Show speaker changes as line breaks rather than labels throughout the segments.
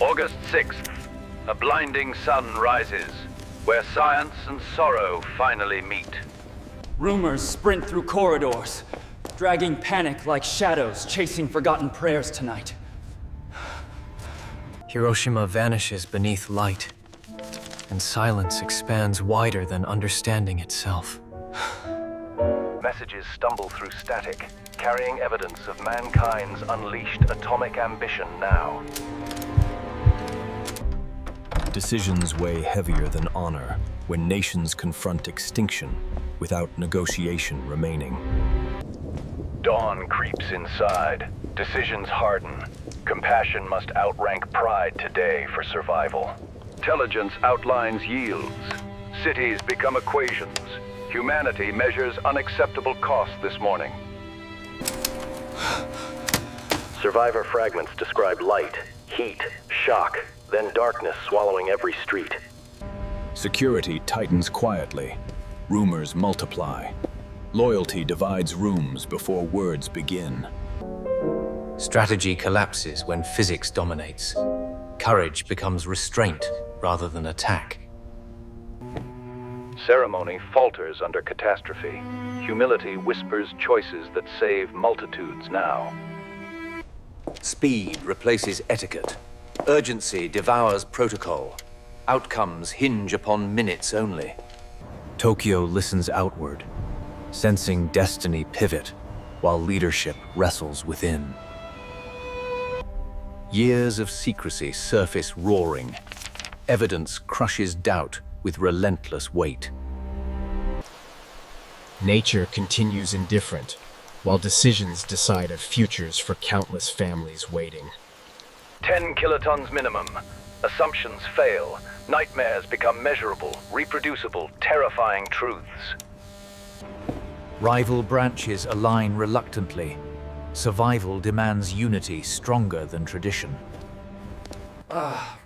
August 6th, a blinding sun rises, where science and sorrow finally meet.
Rumors sprint through corridors, dragging panic like shadows chasing forgotten prayers tonight.
Hiroshima vanishes beneath light, and silence expands wider than understanding itself.
Messages stumble through static, carrying evidence of mankind's unleashed atomic ambition now.
Decisions weigh heavier than honor when nations confront extinction without negotiation remaining.
Dawn creeps inside. Decisions harden. Compassion must outrank pride today for survival. Intelligence outlines yields. Cities become equations. Humanity measures unacceptable cost this morning. Survivor fragments describe light, heat, shock, then darkness swallowing every street.
Security tightens quietly. Rumors multiply. Loyalty divides rooms before words begin.
Strategy collapses when physics dominates. Courage becomes restraint rather than attack.
Ceremony falters under catastrophe. Humility whispers choices that save multitudes now.
Speed replaces etiquette. Urgency devours protocol. Outcomes hinge upon minutes only.
Tokyo listens outward, sensing destiny pivot while leadership wrestles within. Years of secrecy surface roaring. Evidence crushes doubt with relentless weight.
Nature continues indifferent, while decisions decide of futures for countless families waiting.
10 kilotons minimum. Assumptions fail. Nightmares become measurable, reproducible, terrifying truths.
Rival branches align reluctantly. Survival demands unity stronger than tradition.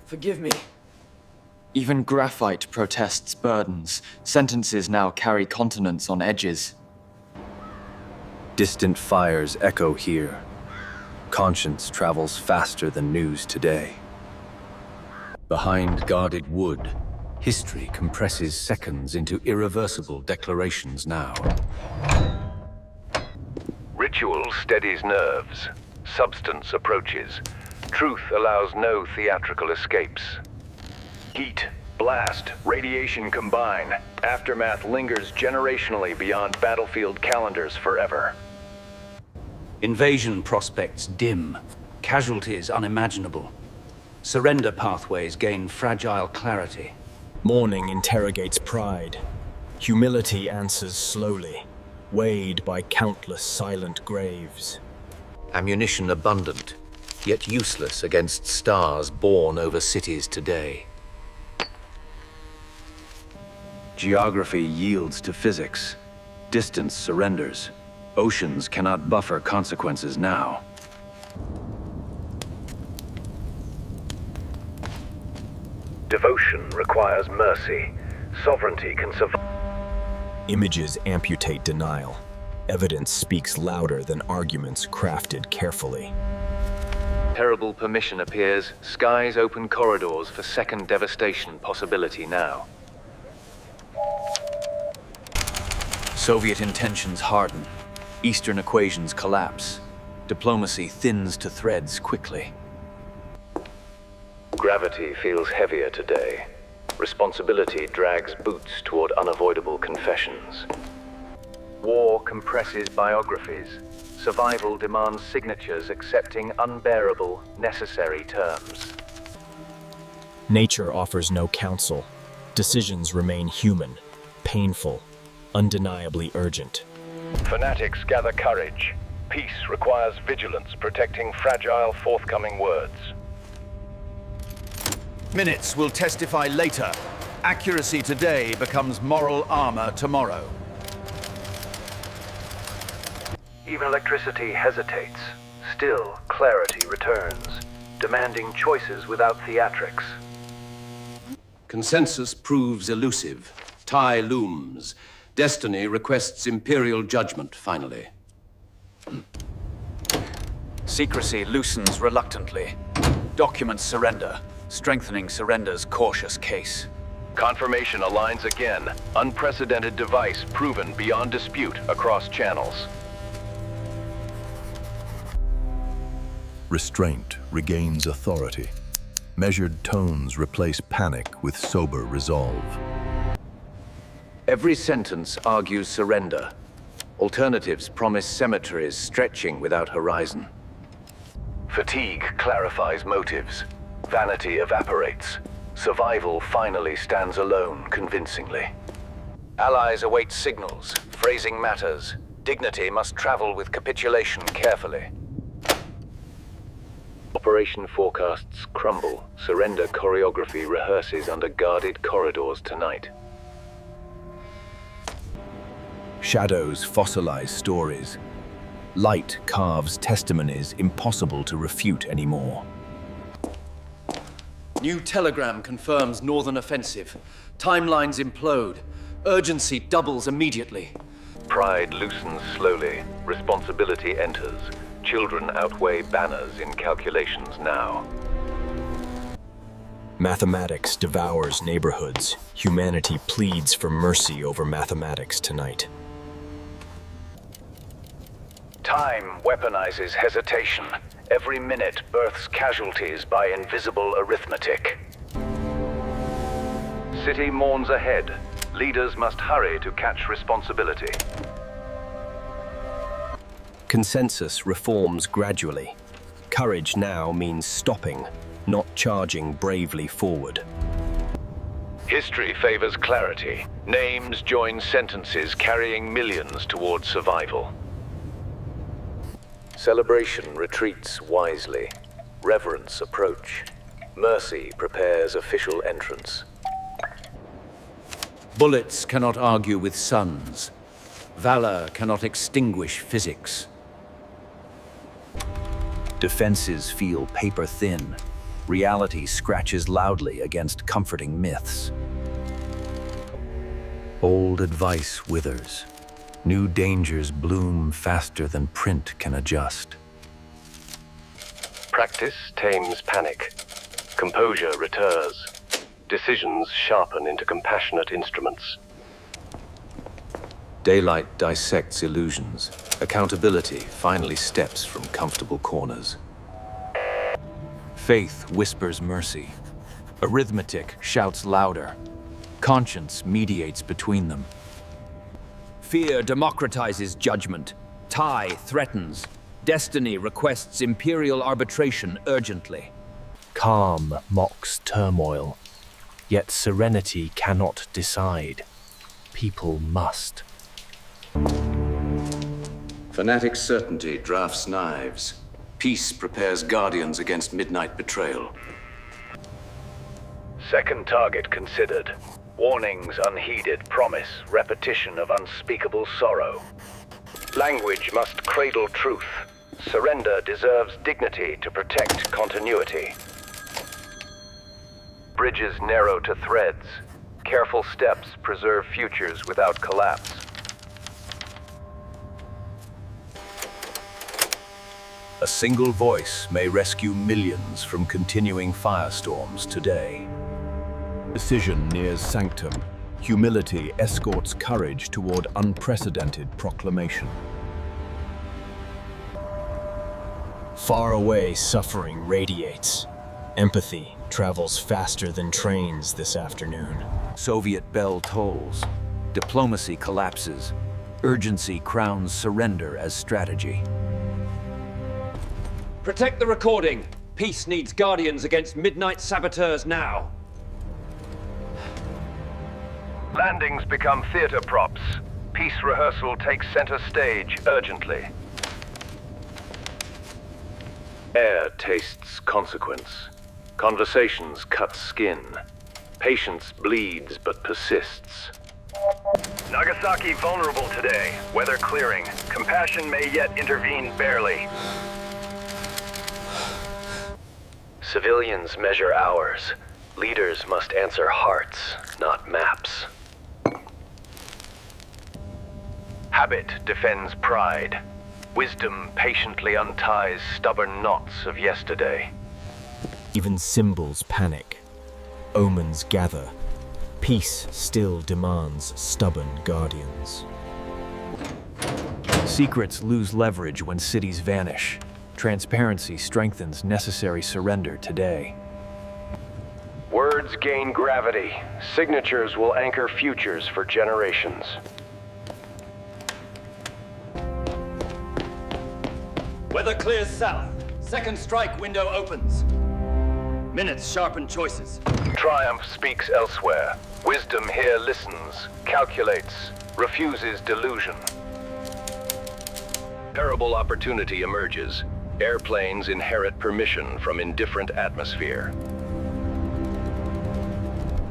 Forgive me.
Even graphite protests burdens. Sentences now carry continents on edges.
Distant fires echo here. Conscience travels faster than news today.
Behind guarded wood, history compresses seconds into irreversible declarations now.
Ritual steadies nerves. Substance approaches. Truth allows no theatrical escapes. Heat, blast, radiation combine. Aftermath lingers generationally beyond battlefield calendars forever.
Invasion prospects dim. Casualties unimaginable. Surrender pathways gain fragile clarity.
Mourning interrogates pride. Humility answers slowly, weighed by countless silent graves.
Ammunition abundant, yet useless against stars born over cities today.
Geography yields to physics. Distance surrenders. Oceans cannot buffer consequences now. Devotion requires mercy. Sovereignty can survive.
Images amputate denial. Evidence speaks louder than arguments crafted carefully.
Terrible permission appears. Skies open corridors for second devastation possibility now.
Soviet intentions harden. Eastern equations collapse. Diplomacy thins to threads quickly.
Gravity feels heavier today. Responsibility drags boots toward unavoidable confessions. War compresses biographies. Survival demands signatures accepting unbearable, necessary terms.
Nature offers no counsel. Decisions remain human, painful, undeniably urgent.
Fanatics gather courage. Peace requires vigilance, protecting fragile forthcoming words.
Minutes will testify later. Accuracy today becomes moral armor tomorrow.
Even electricity hesitates. Still, clarity returns, demanding choices without theatrics.
Consensus proves elusive. Tie looms. Destiny requests imperial judgment, finally.
Secrecy loosens reluctantly. Documents surrender, strengthening surrender's cautious case.
Confirmation aligns again. Unprecedented device proven beyond dispute across channels.
Restraint regains authority. Measured tones replace panic with sober resolve.
Every sentence argues surrender. Alternatives promise cemeteries stretching without horizon. Fatigue clarifies motives. Vanity evaporates. Survival finally stands alone convincingly. Allies await signals. Phrasing matters. Dignity must travel with capitulation carefully. Operation forecasts crumble. Surrender choreography rehearses under guarded corridors tonight.
Shadows fossilize stories. Light carves testimonies impossible to refute anymore.
New telegram confirms northern offensive. Timelines implode. Urgency doubles immediately.
Pride loosens slowly. Responsibility enters. Children outweigh banners in calculations now.
Mathematics devours neighborhoods. Humanity pleads for mercy over mathematics tonight.
Time weaponizes hesitation. Every minute births casualties by invisible arithmetic. City mourns ahead. Leaders must hurry to catch responsibility.
Consensus reforms gradually. Courage now means stopping, not charging bravely forward.
History favors clarity. Names join sentences carrying millions towards survival. Celebration retreats wisely. Reverence approach. Mercy prepares official entrance.
Bullets cannot argue with suns. Valor cannot extinguish physics. Defenses feel paper thin. Reality scratches loudly against comforting myths. Old advice withers. New dangers bloom faster than print can adjust.
Practice tames panic. Composure returs. Decisions sharpen into compassionate instruments.
Daylight dissects illusions. Accountability finally steps from comfortable corners. Faith whispers mercy. Arithmetic shouts louder. Conscience mediates between them. Fear democratizes judgment. Tie threatens. Destiny requests imperial arbitration urgently.
Calm mocks turmoil, yet serenity cannot decide. People must.
Fanatic certainty drafts knives. Peace prepares guardians against midnight betrayal.
Second target considered. Warnings unheeded promise repetition of unspeakable sorrow. Language must cradle truth. Surrender deserves dignity to protect continuity. Bridges narrow to threads. Careful steps preserve futures without collapse.
A single voice may rescue millions from continuing firestorms today. Decision nears sanctum. Humility escorts courage toward unprecedented proclamation.
Far away, suffering radiates. Empathy travels faster than trains this afternoon.
Soviet bell tolls. Diplomacy collapses. Urgency crowns surrender as strategy.
Protect the recording. Peace needs guardians against midnight saboteurs now.
Landings become theater props. Peace rehearsal takes center stage urgently. Air tastes consequence. Conversations cut skin. Patience bleeds but persists. Nagasaki vulnerable today. Weather clearing. Compassion may yet intervene barely. Civilians measure hours. Leaders must answer hearts, not maps. Habit defends pride. Wisdom patiently unties stubborn knots of yesterday.
Even symbols panic. Omens gather. Peace still demands stubborn guardians.
Secrets lose leverage when cities vanish. Transparency strengthens necessary surrender today.
Words gain gravity. Signatures will anchor futures for generations.
Weather clears south. Second strike window opens. Minutes sharpen choices.
Triumph speaks elsewhere. Wisdom here listens, calculates, refuses delusion. Terrible opportunity emerges. Airplanes inherit permission from indifferent atmosphere.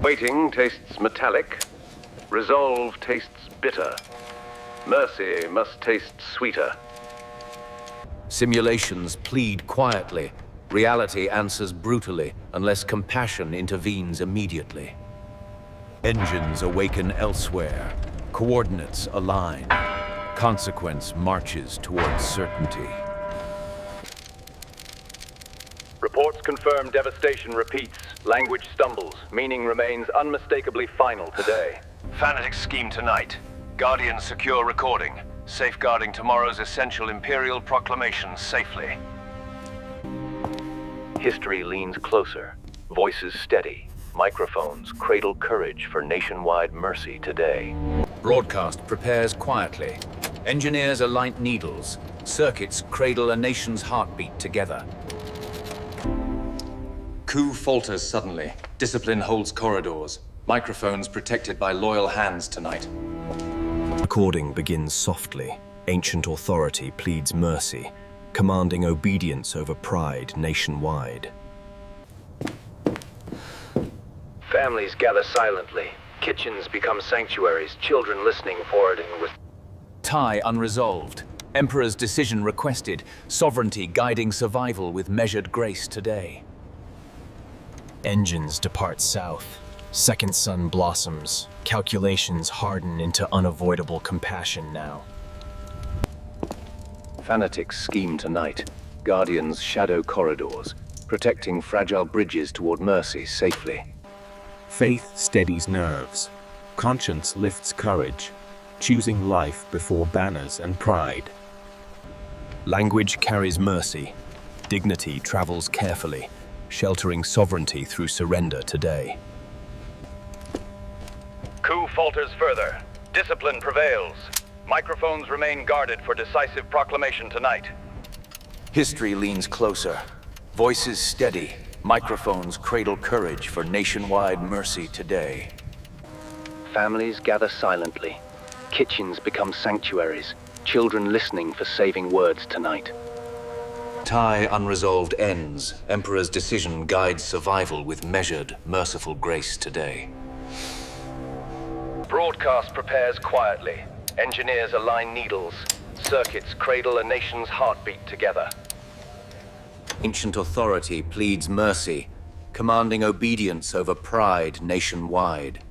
Waiting tastes metallic. Resolve tastes bitter. Mercy must taste sweeter.
Simulations plead quietly. Reality answers brutally unless compassion intervenes immediately. Engines awaken elsewhere. Coordinates align. Consequence marches towards certainty.
Reports confirm devastation repeats. Language stumbles. Meaning remains unmistakably final today.
Fanatics scheme tonight. Guardians secure recording, safeguarding tomorrow's essential Imperial proclamation safely.
History leans closer. Voices steady. Microphones cradle courage for nationwide mercy today.
Broadcast prepares quietly. Engineers align needles. Circuits cradle a nation's heartbeat together.
Coup falters suddenly. Discipline holds corridors. Microphones protected by loyal hands tonight.
Recording begins softly. Ancient authority pleads mercy, commanding obedience over pride nationwide.
Families gather silently. Kitchens become sanctuaries. Children listening, forwarding with...
Tie unresolved. Emperor's decision requested. Sovereignty guiding survival with measured grace today.
Engines depart south. Second sun blossoms. Calculations harden into unavoidable compassion now.
Fanatics scheme tonight. Guardians shadow corridors, protecting fragile bridges toward mercy safely.
Faith steadies nerves. Conscience lifts courage, choosing life before banners and pride.
Language carries mercy. Dignity travels carefully, sheltering sovereignty through surrender today.
Coup falters further. Discipline prevails. Microphones remain guarded for decisive proclamation tonight.
History leans closer. Voices steady. Microphones cradle courage for nationwide mercy today.
Families gather silently. Kitchens become sanctuaries. Children listening for saving words tonight.
Tie unresolved ends. Emperor's decision guides survival with measured, merciful grace today.
Broadcast prepares quietly. Engineers align needles. Circuits cradle a nation's heartbeat together.
Ancient authority pleads mercy, commanding obedience over pride nationwide.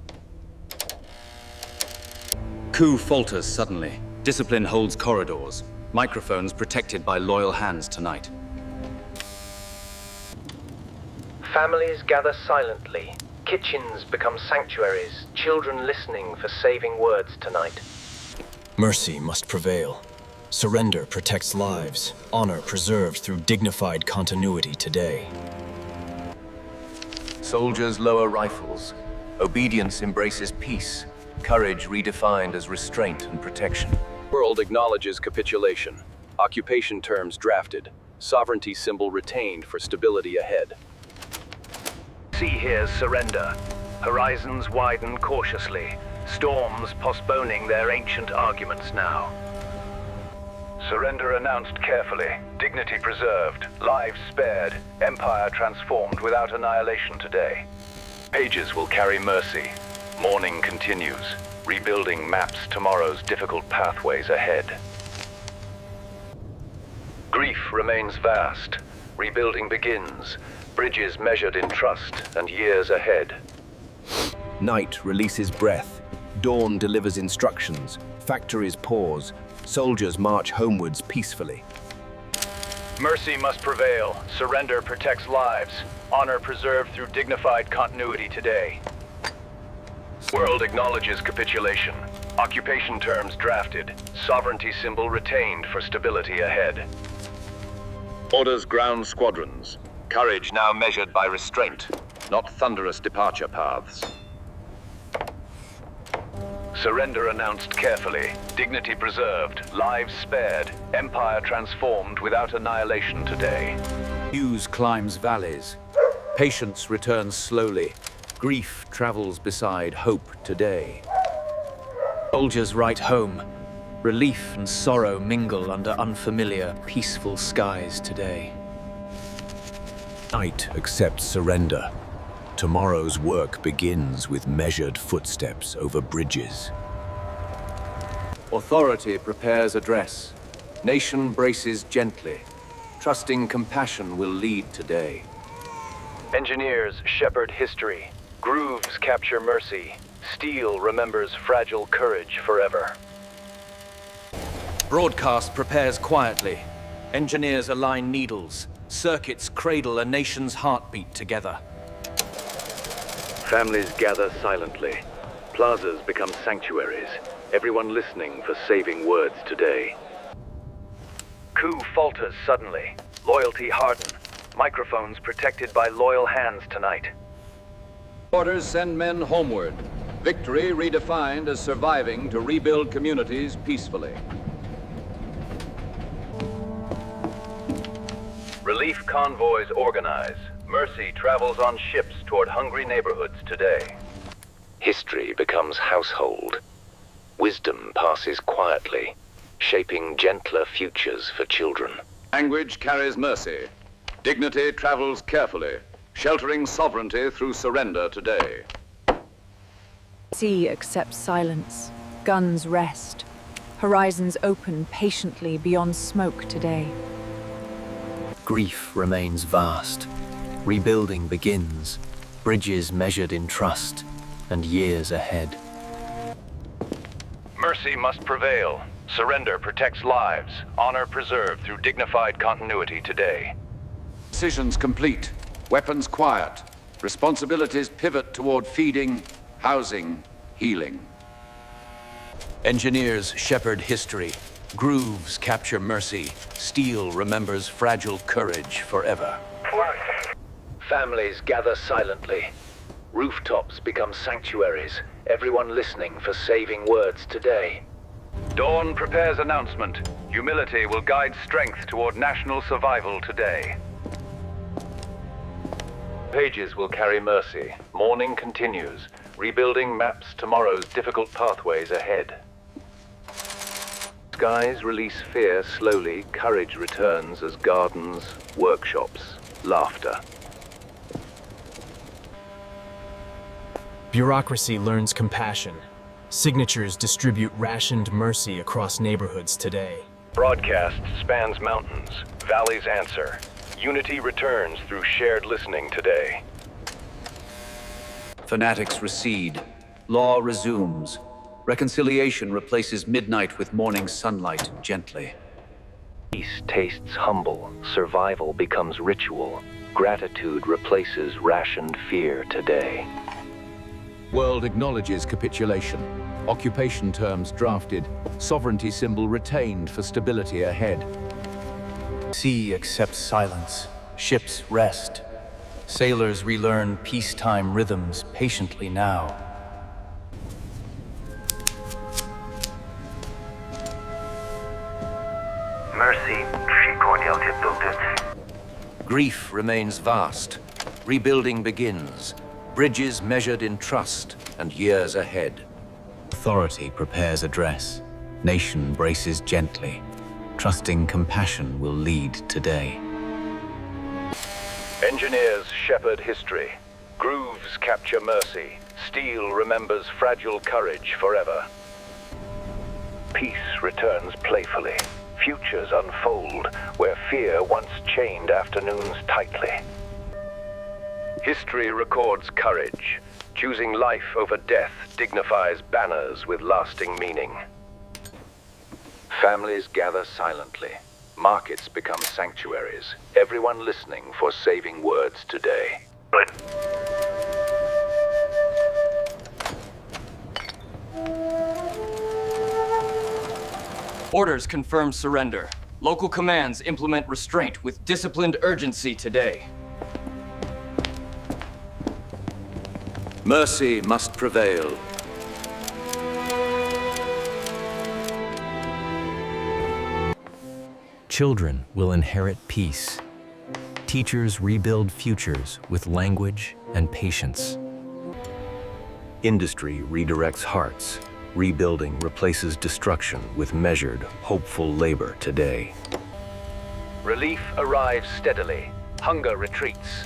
Coup falters suddenly. Discipline holds corridors. Microphones protected by loyal hands tonight.
Families gather silently. Kitchens become sanctuaries. Children listening for saving words tonight.
Mercy must prevail. Surrender protects lives. Honor preserved through dignified continuity today.
Soldiers lower rifles. Obedience embraces peace. Courage redefined as restraint and protection.
World acknowledges capitulation. Occupation terms drafted. Sovereignty symbol retained for stability ahead. Sea hears surrender. Horizons widen cautiously. Storms postponing their ancient arguments now. Surrender announced carefully. Dignity preserved. Lives spared. Empire transformed without annihilation today. Pages will carry mercy. Mourning continues. Rebuilding maps tomorrow's difficult pathways ahead. Grief remains vast. Rebuilding begins. Bridges measured in trust and years ahead.
Night releases breath. Dawn delivers instructions. Factories pause. Soldiers march homewards peacefully.
Mercy must prevail. Surrender protects lives. Honor preserved through dignified continuity today. World acknowledges capitulation. Occupation terms drafted. Sovereignty symbol retained for stability ahead.
Orders ground squadrons. Courage now measured by restraint, not thunderous departure paths.
Surrender announced carefully. Dignity preserved. Lives spared. Empire transformed without annihilation today.
Muse climbs valleys. Patience returns slowly. Grief travels beside hope today.
Soldiers write home. Relief and sorrow mingle under unfamiliar, peaceful skies today.
Night accepts surrender. Tomorrow's work begins with measured footsteps over bridges.
Authority prepares address. Nation braces gently. Trusting compassion will lead today.
Engineers shepherd history. Grooves capture mercy. Steel remembers fragile courage forever.
Broadcast prepares quietly. Engineers align needles. Circuits cradle a nation's heartbeat together.
Families gather silently. Plazas become sanctuaries. Everyone listening for saving words today. Coup falters suddenly. Loyalty hardened. Microphones protected by loyal hands tonight.
Orders send men homeward. Victory redefined as surviving to rebuild communities peacefully.
Relief convoys organize. Mercy travels on ships toward hungry neighborhoods today. History becomes household. Wisdom passes quietly, shaping gentler futures for children.
Language carries mercy. Dignity travels carefully, sheltering sovereignty through surrender today.
Sea accepts silence. Guns rest. Horizons open patiently beyond smoke today.
Grief remains vast. Rebuilding begins. Bridges measured in trust, and years ahead.
Mercy must prevail. Surrender protects lives. Honor preserved through dignified continuity today.
Decisions complete. Weapons quiet. Responsibilities pivot toward feeding, housing, healing.
Engineers shepherd history. Grooves capture mercy. Steel remembers fragile courage forever.
Families gather silently. Rooftops become sanctuaries. Everyone listening for saving words today. Dawn prepares announcement. Humility will guide strength toward national survival today. Pages will carry mercy. Morning continues. Rebuilding maps tomorrow's difficult pathways ahead. Skies release fear slowly. Courage returns as gardens, workshops, laughter.
Bureaucracy learns compassion. Signatures distribute rationed mercy across neighborhoods today.
Broadcast spans mountains. Valleys answer. Unity returns through shared listening today.
Fanatics recede. Law resumes. Reconciliation replaces midnight with morning sunlight gently.
Peace tastes humble. Survival becomes ritual. Gratitude replaces rationed fear today.
World acknowledges capitulation. Occupation terms drafted. Sovereignty symbol retained for stability ahead.
Sea accepts silence. Ships rest. Sailors relearn peacetime rhythms patiently now.
Mercy,
Grief remains vast. Rebuilding begins. Bridges measured in trust and years ahead.
Authority prepares address. Nation braces gently. Trusting compassion will lead today.
Engineers shepherd history. Grooves capture mercy. Steel remembers fragile courage forever. Peace returns playfully. Futures unfold where fear once chained afternoons tightly. History records courage. Choosing life over death dignifies banners with lasting meaning. Families gather silently. Markets become sanctuaries. Everyone listening for saving words today.
Orders confirm surrender. Local commands implement restraint with disciplined urgency today.
Mercy must prevail.
Children will inherit peace. Teachers rebuild futures with language and patience.
Industry redirects hearts. Rebuilding replaces destruction with measured, hopeful labor today.
Relief arrives steadily. Hunger retreats.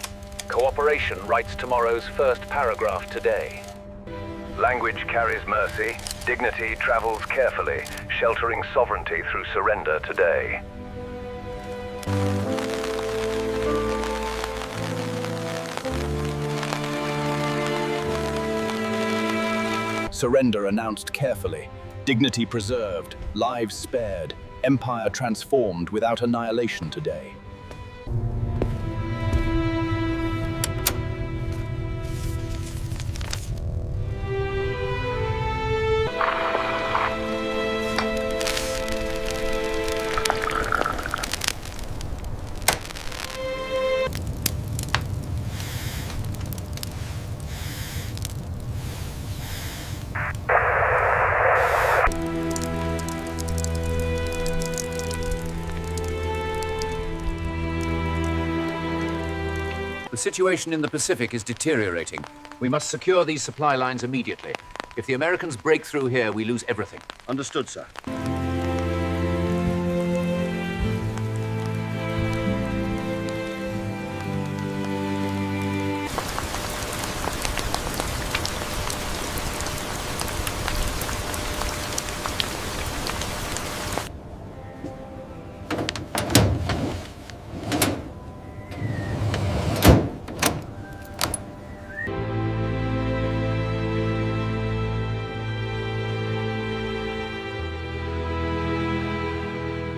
Cooperation writes tomorrow's first paragraph today. Language carries mercy. Dignity travels carefully, sheltering sovereignty through surrender today.
Surrender announced carefully, dignity preserved, lives spared, empire transformed without annihilation today. The situation in the Pacific is deteriorating. We must secure these supply lines immediately. If the Americans break through here, we lose everything.
Understood, sir.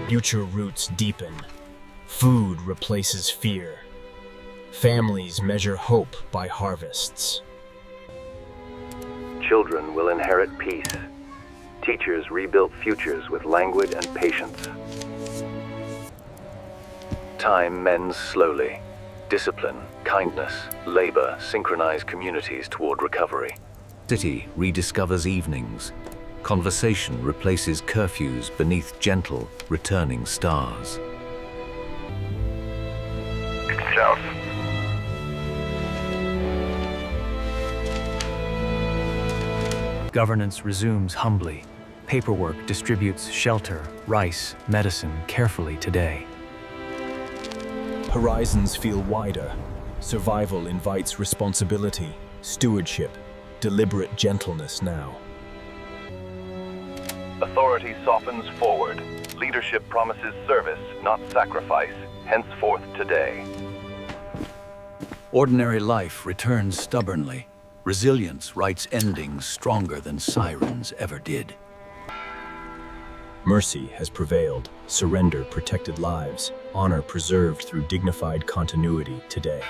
Future roots deepen. Food replaces fear. Families measure hope by harvests.
Children will inherit peace. Teachers rebuild futures with language and patience. Time mends slowly. Discipline, kindness, labor synchronize communities toward recovery.
City rediscovers evenings. Conversation replaces curfews beneath gentle, returning stars.
South.
Governance resumes humbly. Paperwork distributes shelter, rice, medicine carefully today.
Horizons feel wider. Survival invites responsibility, stewardship, deliberate gentleness now.
Authority softens forward. Leadership promises service, not sacrifice, henceforth today.
Ordinary life returns stubbornly. Resilience writes endings stronger than sirens ever did.
Mercy has prevailed. Surrender protected lives. Honor preserved through dignified continuity today.